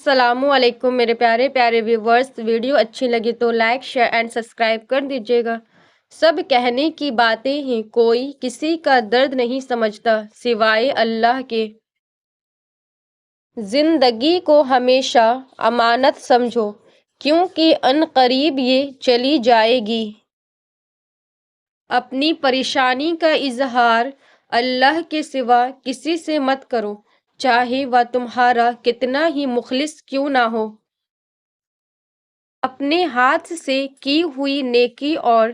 السلام علیکم میرے پیارے پیارے ویورز، ویڈیو اچھی لگی تو لائک شیئر اینڈ سبسکرائب کر دیجیے گا۔ سب کہنے کی باتیں ہیں، کوئی کسی کا درد نہیں سمجھتا سوائے اللہ کے۔ زندگی کو ہمیشہ امانت سمجھو، کیونکہ عنقریب یہ چلی جائے گی۔ اپنی پریشانی کا اظہار اللہ کے سوا کسی سے مت کرو، چاہے وہ تمہارا کتنا ہی مخلص کیوں نہ ہو۔ اپنے ہاتھ سے کی ہوئی نیکی اور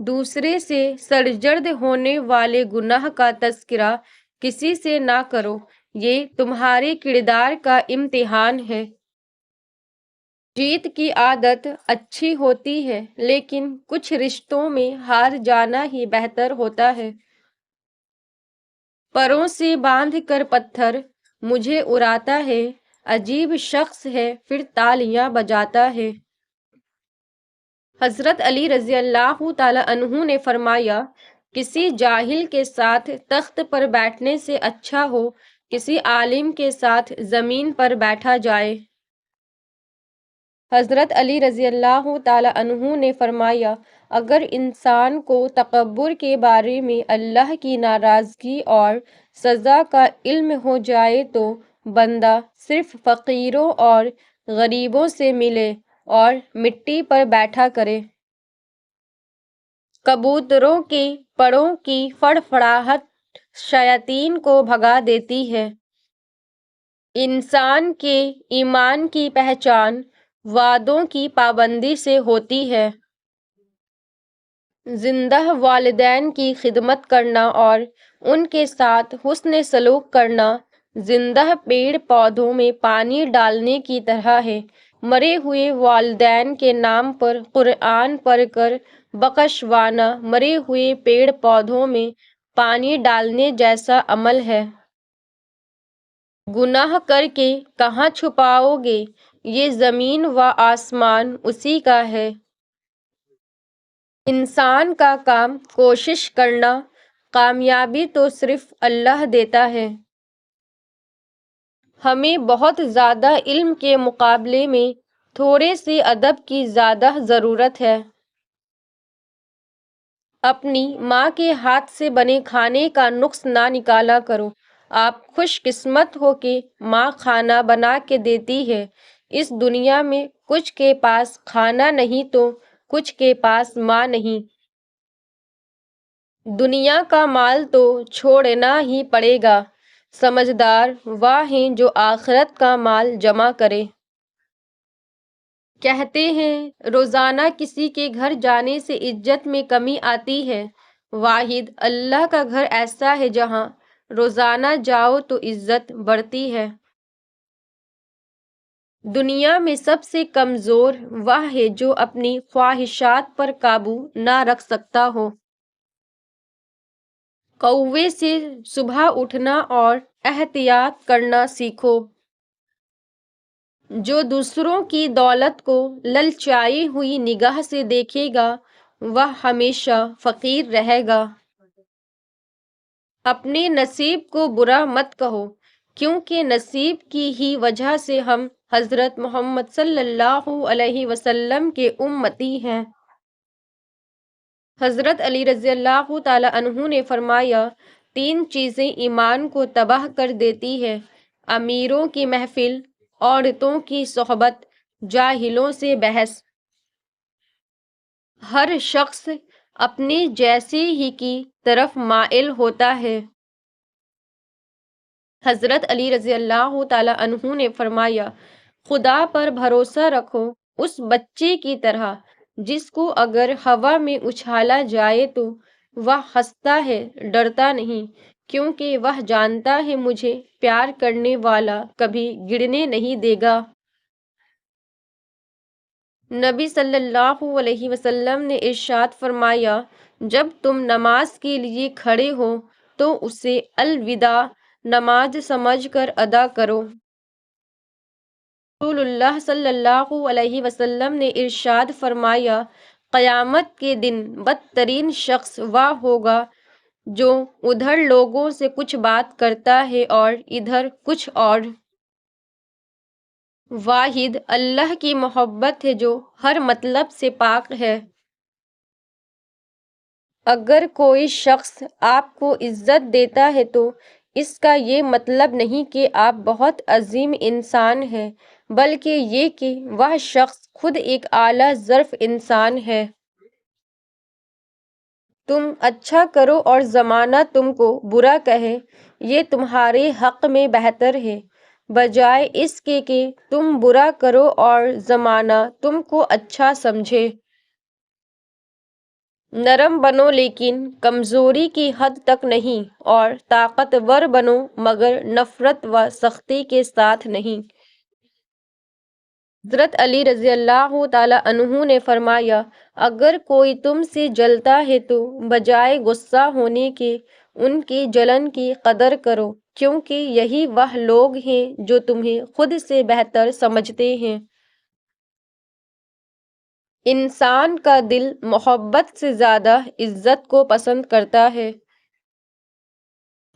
دوسرے سے سرزد ہونے والے گناہ کا تذکرہ کسی سے نہ کرو، یہ تمہارے کردار کا امتحان ہے۔ جیت کی عادت اچھی ہوتی ہے، لیکن کچھ رشتوں میں ہار جانا ہی بہتر ہوتا ہے۔ پروں سے باندھ کر پتھر مجھے اڑاتا ہے، عجیب شخص ہے پھر تالیاں بجاتا ہے۔ حضرت علی رضی اللہ تعالیٰ عنہ نے فرمایا، کسی جاہل کے ساتھ تخت پر بیٹھنے سے اچھا ہو کسی عالم کے ساتھ زمین پر بیٹھا جائے۔ حضرت علی رضی اللہ تعالیٰ عنہ نے فرمایا، اگر انسان کو تکبر کے بارے میں اللہ کی ناراضگی اور سزا کا علم ہو جائے تو بندہ صرف فقیروں اور غریبوں سے ملے اور مٹی پر بیٹھا کرے۔ کبوتروں کے پروں کی فڑفڑاہٹ شیاطین کو بھگا دیتی ہے۔ انسان کے ایمان کی پہچان وعدوں کی پابندی سے ہوتی ہے۔ زندہ والدین کی خدمت کرنا اور ان کے ساتھ حسن سلوک کرنا زندہ پیڑ پودوں میں پانی ڈالنے کی طرح ہے۔ مرے ہوئے والدین کے نام پر قرآن پڑھ کر بخشوانا مرے ہوئے پیڑ پودوں میں پانی ڈالنے جیسا عمل ہے۔ گناہ کر کے کہاں چھپاؤ گے، یہ زمین و آسمان اسی کا ہے۔ انسان کا کام کوشش کرنا، کامیابی تو صرف اللہ دیتا ہے۔ ہمیں بہت زیادہ علم کے مقابلے میں تھوڑے سے ادب کی زیادہ ضرورت ہے۔ اپنی ماں کے ہاتھ سے بنے کھانے کا نقص نہ نکالا کرو۔ آپ خوش قسمت ہو کہ ماں کھانا بنا کے دیتی ہے۔ اس دنیا میں کچھ کے پاس کھانا نہیں تو کچھ کے پاس ماں نہیں۔ دنیا کا مال تو چھوڑنا ہی پڑے گا، سمجھدار وہ ہیں جو آخرت کا مال جمع کرے۔ کہتے ہیں روزانہ کسی کے گھر جانے سے عزت میں کمی آتی ہے، واحد اللہ کا گھر ایسا ہے جہاں روزانہ جاؤ تو عزت بڑھتی ہے۔ دنیا میں سب سے کمزور وہ ہے جو اپنی خواہشات پر قابو نہ رکھ سکتا ہو۔ کوے سے صبح اٹھنا اور احتیاط کرنا سیکھو۔ جو دوسروں کی دولت کو للچائی ہوئی نگاہ سے دیکھے گا وہ ہمیشہ فقیر رہے گا۔ اپنے نصیب کو برا مت کہو، کیونکہ نصیب کی ہی وجہ سے ہم حضرت محمد صلی اللہ علیہ وسلم کے امتی ہیں۔ حضرت علی رضی اللہ تعالیٰ عنہ نے فرمایا، 3 چیزیں ایمان کو تباہ کر دیتی ہیں: امیروں کی محفل، عورتوں کی صحبت، جاہلوں سے بحث۔ ہر شخص اپنے جیسے ہی کی طرف مائل ہوتا ہے۔ حضرت علی رضی اللہ تعالیٰ عنہ نے فرمایا، خدا پر بھروسہ رکھو اس بچے کی طرح جس کو اگر ہوا میں اچھالا جائے تو وہ ہنستا ہے، ڈرتا نہیں، کیونکہ وہ جانتا ہے مجھے پیار کرنے والا کبھی گرنے نہیں دے گا۔ نبی صلی اللہ علیہ وسلم نے ارشاد فرمایا، جب تم نماز کے لیے کھڑے ہو تو اسے الوداع نماز سمجھ کر ادا کرو۔ رسول اللہ صلی اللہ علیہ وسلم نے ارشاد فرمایا، قیامت کے دن بدترین شخص وہ ہوگا جو ادھر لوگوں سے کچھ بات کرتا ہے اور ادھر کچھ اور۔ واحد اللہ کی محبت ہے جو ہر مطلب سے پاک ہے۔ اگر کوئی شخص آپ کو عزت دیتا ہے تو اس کا یہ مطلب نہیں کہ آپ بہت عظیم انسان ہیں، بلکہ یہ کہ وہ شخص خود ایک اعلیٰ ظرف انسان ہے۔ تم اچھا کرو اور زمانہ تم کو برا کہے، یہ تمہارے حق میں بہتر ہے، بجائے اس کے کہ تم برا کرو اور زمانہ تم کو اچھا سمجھے۔ نرم بنو لیکن کمزوری کی حد تک نہیں، اور طاقتور بنو مگر نفرت و سختی کے ساتھ نہیں۔ حضرت علی رضی اللہ تعالیٰ عنہ نے فرمایا، اگر کوئی تم سے جلتا ہے تو بجائے غصہ ہونے کے ان کی جلن کی قدر کرو، کیونکہ یہی وہ لوگ ہیں جو تمہیں خود سے بہتر سمجھتے ہیں۔ انسان کا دل محبت سے زیادہ عزت کو پسند کرتا ہے۔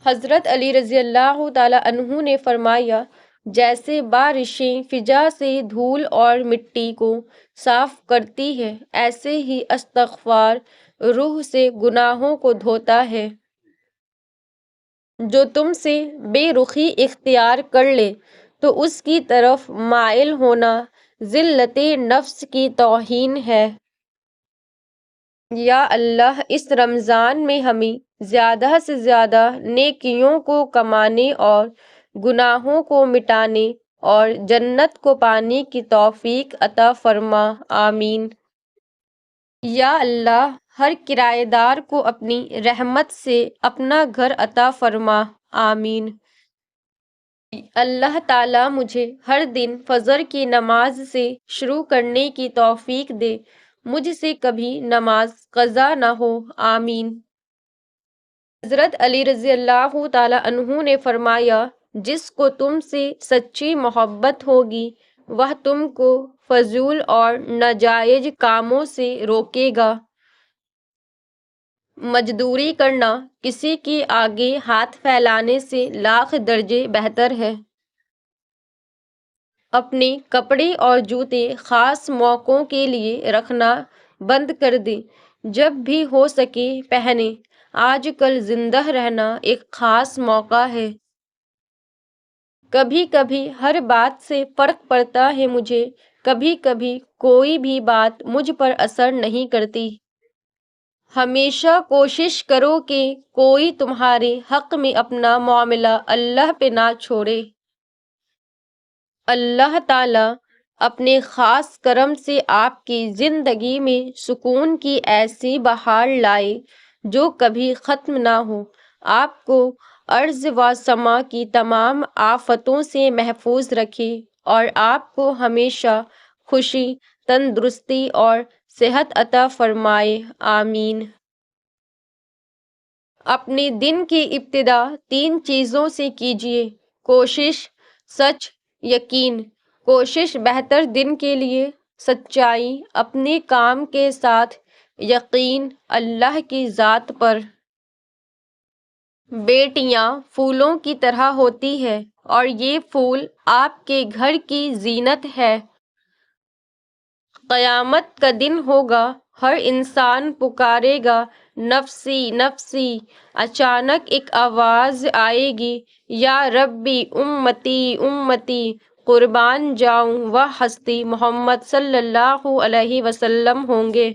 حضرت علی رضی اللہ تعالیٰ عنہ نے فرمایا، جیسے بارشیں فضا سے دھول اور مٹی کو صاف کرتی ہے، ایسے ہی استغفار روح سے گناہوں کو دھوتا ہے۔ جو تم سے بے رخی اختیار کر لے تو اس کی طرف مائل ہونا ذلت نفس کی توہین ہے۔ یا اللہ، اس رمضان میں ہمیں زیادہ سے زیادہ نیکیوں کو کمانے اور گناہوں کو مٹانے اور جنت کو پانے کی توفیق عطا فرما، آمین۔ یا اللہ، ہر کرایہ دار کو اپنی رحمت سے اپنا گھر عطا فرما، آمین۔ اللہ تعالیٰ مجھے ہر دن فجر کی نماز سے شروع کرنے کی توفیق دے، مجھ سے کبھی نماز قضا نہ ہو، آمین۔ حضرت علی رضی اللہ تعالیٰ عنہ نے فرمایا، جس کو تم سے سچی محبت ہوگی وہ تم کو فضول اور ناجائز کاموں سے روکے گا۔ مزدوری کرنا کسی کے آگے ہاتھ پھیلانے سے لاکھ درجے بہتر ہے۔ اپنے کپڑے اور جوتے خاص موقعوں کے لیے رکھنا بند کر دیں، جب بھی ہو سکے پہنیں۔ آج کل زندہ رہنا ایک خاص موقع ہے۔ کبھی کبھی ہر بات سے فرق پڑتا ہے مجھے، کبھی کبھی کوئی بھی بات مجھ پر اثر نہیں کرتی۔ ہمیشہ کوشش کرو کہ کوئی تمہارے حق میں اپنا معاملہ اللہ پہ نہ چھوڑے۔ اللہ تعالیٰ اپنے خاص کرم سے آپ کی زندگی میں سکون کی ایسی بہار لائے جو کبھی ختم نہ ہو، آپ کو ارض و سما کی تمام آفتوں سے محفوظ رکھے اور آپ کو ہمیشہ خوشی، تندرستی اور صحت عطا فرمائے، آمین۔ اپنے دن کی ابتدا 3 چیزوں سے کیجیے: کوشش، سچ، یقین۔ کوشش بہتر دن کے لیے، سچائی اپنے کام کے ساتھ، یقین اللہ کی ذات پر۔ بیٹیاں پھولوں کی طرح ہوتی ہیں اور یہ پھول آپ کے گھر کی زینت ہے۔ قیامت کا دن ہوگا، ہر انسان پکارے گا، نفسی نفسی۔ اچانک ایک آواز آئے گی، یا ربی امتی امتی، قربان جاؤں، وہ ہستی محمد صلی اللہ علیہ وسلم ہوں گے۔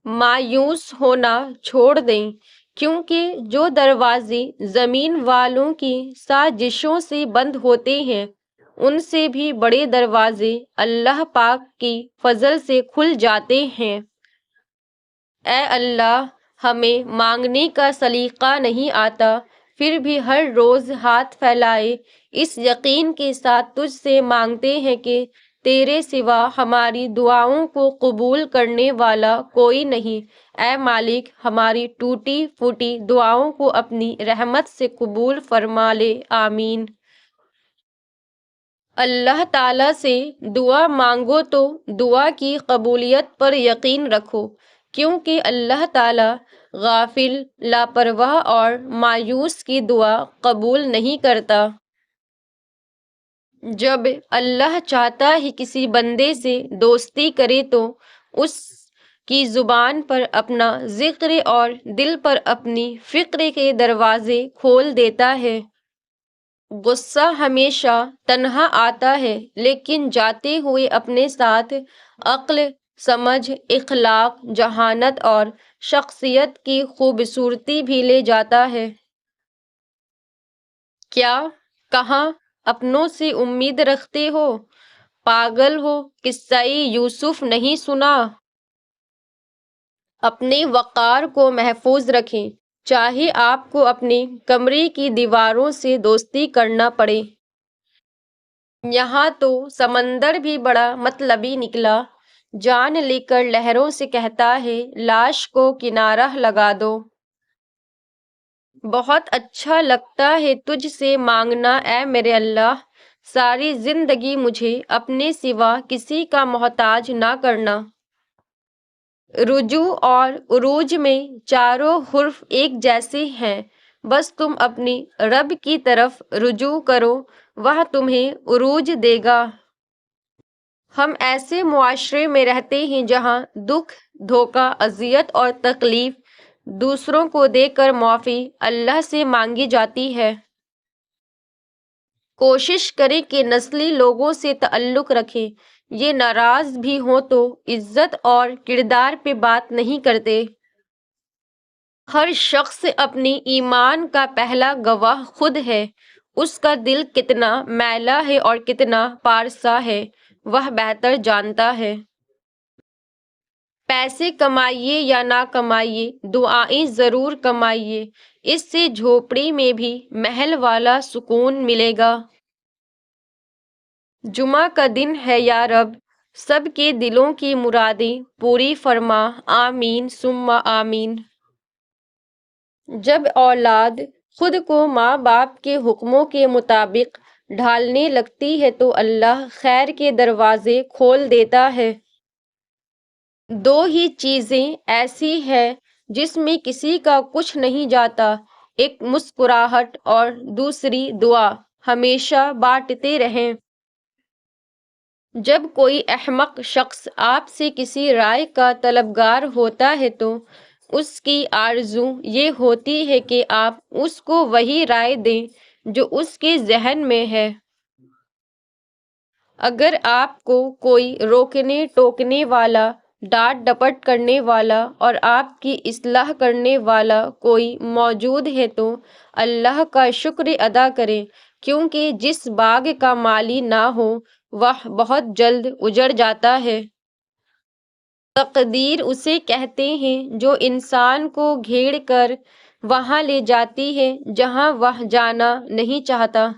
مایوس ہونا چھوڑ دیں، کیونکہ جو دروازے زمین والوں کی سازشوں سے بند ہوتے ہیں ان سے بھی بڑے دروازے اللہ پاک کی فضل سے کھل جاتے ہیں۔ اے اللہ، ہمیں مانگنے کا سلیقہ نہیں آتا، پھر بھی ہر روز ہاتھ پھیلائے اس یقین کے ساتھ تجھ سے مانگتے ہیں کہ تیرے سوا ہماری دعاؤں کو قبول کرنے والا کوئی نہیں۔ اے مالک، ہماری ٹوٹی پھوٹی دعاؤں کو اپنی رحمت سے قبول فرما لے، آمین۔ اللہ تعالیٰ سے دعا مانگو تو دعا کی قبولیت پر یقین رکھو، کیونکہ اللہ تعالیٰ غافل، لاپرواہ اور مایوس کی دعا قبول نہیں کرتا۔ جب اللہ چاہتا ہے کسی بندے سے دوستی کرے تو اس کی زبان پر اپنا ذکر اور دل پر اپنی فکر کے دروازے کھول دیتا ہے۔ غصہ ہمیشہ تنہا آتا ہے لیکن جاتے ہوئے اپنے ساتھ عقل، سمجھ، اخلاق، ذہانت اور شخصیت کی خوبصورتی بھی لے جاتا ہے۔ کیا کہاں اپنوں سے امید رکھتے ہو؟ پاگل ہو، قصہ یوسف نہیں سنا؟ اپنے وقار کو محفوظ رکھیں، چاہے آپ کو اپنے کمرے کی دیواروں سے دوستی کرنا پڑے۔ یہاں تو سمندر بھی بڑا مطلبی نکلا، جان لے کر لہروں سے کہتا ہے لاش کو کنارہ لگا دو۔ بہت اچھا لگتا ہے تجھ سے مانگنا اے میرے اللہ، ساری زندگی مجھے اپنے سوا کسی کا محتاج نہ کرنا۔ رجوع اور عروج میں چاروں حرف ایک جیسے ہیں، بس تم اپنی رب کی طرف رجوع کرو، وہ تمہیں عروج دے گا۔ ہم ایسے معاشرے میں رہتے ہیں جہاں دکھ، دھوکہ، اذیت اور تکلیف دوسروں کو دے کر معافی اللہ سے مانگی جاتی ہے۔ کوشش کریں کہ نسلی لوگوں سے تعلق رکھیں، یہ ناراض بھی ہوں تو عزت اور کردار پہ بات نہیں کرتے۔ ہر شخص اپنے ایمان کا پہلا گواہ خود ہے، اس کا دل کتنا میلا ہے اور کتنا پارسا ہے وہ بہتر جانتا ہے۔ پیسے کمائیے یا نہ کمائیے، دعائیں ضرور کمائیے، اس سے جھوپڑی میں بھی محل والا سکون ملے گا۔ جمعہ کا دن ہے یا رب، سب کے دلوں کی مرادیں پوری فرما، آمین ثم آمین۔ جب اولاد خود کو ماں باپ کے حکموں کے مطابق ڈھالنے لگتی ہے تو اللہ خیر کے دروازے کھول دیتا ہے۔ دو ہی چیزیں ایسی ہیں جس میں کسی کا کچھ نہیں جاتا، ایک مسکراہٹ اور دوسری دعا، ہمیشہ بانٹتے رہیں۔ جب کوئی احمق شخص آپ سے کسی رائے کا طلبگار ہوتا ہے تو اس کی آرزو یہ ہوتی ہے کہ آپ اس کو وہی رائے دیں جو اس کے ذہن میں ہے۔ اگر آپ کو کوئی روکنے ٹوکنے والا، ڈانٹ ڈپٹ کرنے والا اور آپ کی اصلاح کرنے والا کوئی موجود ہے تو اللہ کا شکر ادا کریں، کیونکہ جس باغ کا مالی نہ ہو وہ بہت جلد اجڑ جاتا ہے۔ تقدیر اسے کہتے ہیں جو انسان کو گھیڑ کر وہاں لے جاتی ہے جہاں وہ جانا نہیں چاہتا۔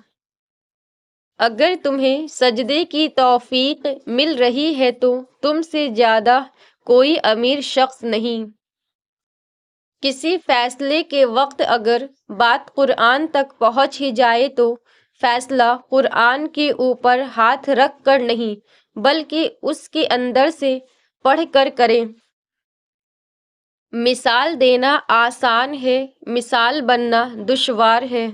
اگر تمہیں سجدے کی توفیق مل رہی ہے تو تم سے زیادہ کوئی امیر شخص نہیں۔ کسی فیصلے کے وقت اگر بات قرآن تک پہنچ ہی جائے تو فیصلہ قرآن کے اوپر ہاتھ رکھ کر نہیں بلکہ اس کے اندر سے پڑھ کر کریں۔ مثال دینا آسان ہے، مثال بننا دشوار ہے۔